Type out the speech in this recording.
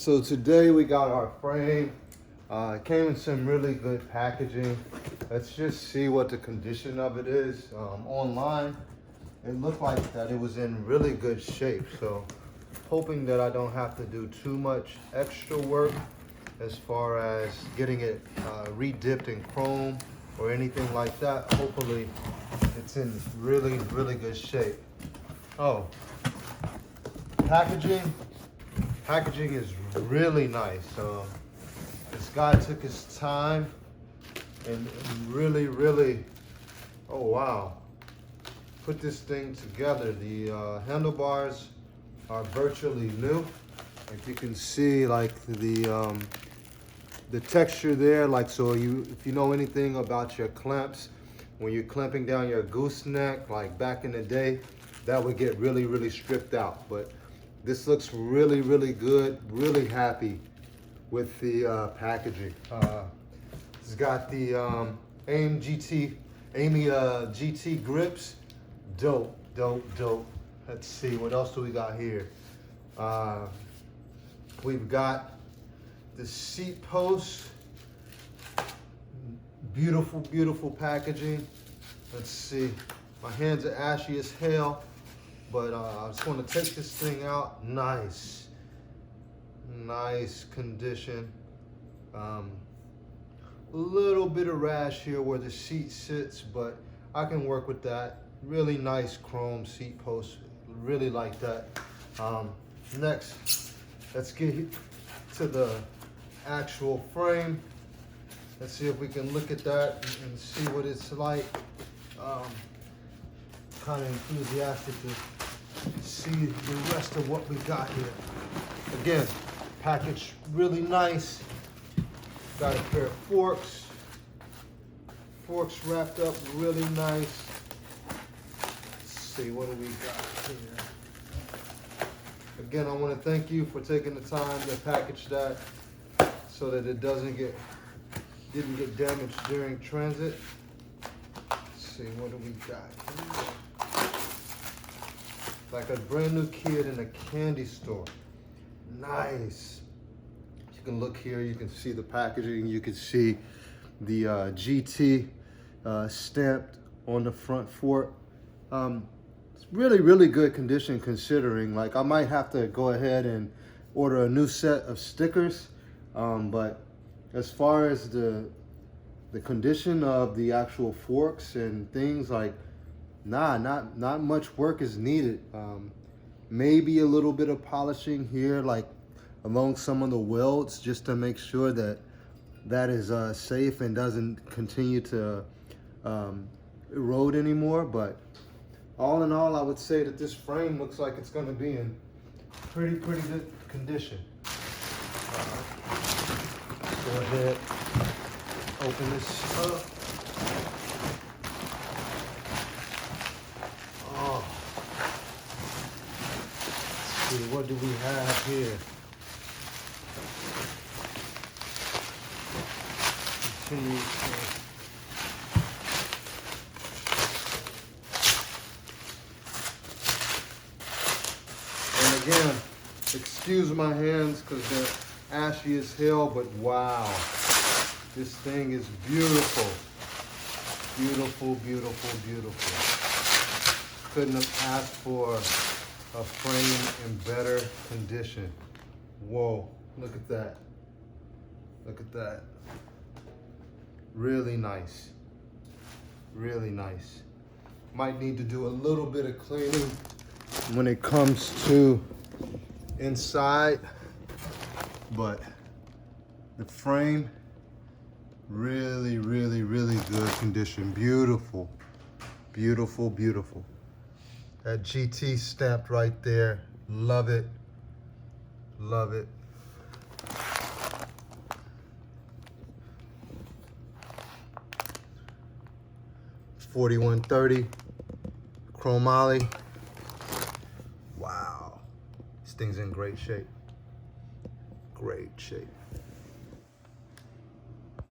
So today we got our frame. It came in some really good packaging. Let's just see what the condition of it is. Online, it looked like that it was in really good shape. So hoping that I don't have to do too much extra work as far as getting it re-dipped in chrome or anything like that. Hopefully it's in really, really good shape. Oh, packaging is really nice. This guy took his time and really, oh wow, put this thing together. The handlebars are virtually new. Like you can see, like the texture there. Like, so if you know anything about your clamps, when you're clamping down your gooseneck, like back in the day, that would get really stripped out. But this looks really good. Really happy with the packaging. It's got the AIM GT grips. Dope. Let's see, what else do we got here? We've got the seat posts. Beautiful packaging. Let's see, my hands are ashy as hell, but I just want to take this thing out. Nice condition. A little bit of rash here where the seat sits, but I can work with that. Really nice chrome seat post. Really like that. Next, let's get to the actual frame. Let's see if we can look at that and see what it's like. Kind of enthusiastic to see the rest of what we got here. Again, packaged really nice. Got a pair of forks. Forks wrapped up really nice. Let's see, what do we got here? Again, I want to thank you for taking the time to package that so that it didn't get damaged during transit. Let's see, what do we got here? Like a brand new kid in a candy store. Nice. You can look here, you can see the packaging, you can see the GT stamped on the front fork. It's really good condition considering. Like, I might have to go ahead and order a new set of stickers, but as far as the condition of the actual forks and things, like, not much work is needed. Maybe a little bit of polishing here, like along some of the welds, just to make sure that that is safe and doesn't continue to erode anymore. But all in all, I would say that this frame looks like it's going to be in pretty good condition. Go ahead, open this up. Oh, let's see, what do we have here? Continue and again, excuse my hands because they're ashy as hell, but wow, this thing is beautiful. Beautiful. Couldn't have asked for a frame in better condition. Whoa, look at that. Really nice. Might need to do a little bit of cleaning when it comes to inside, but the frame, really good condition. Beautiful. That GT stamped right there. Love it. 4130 Chromoly. Wow, this thing's in great shape.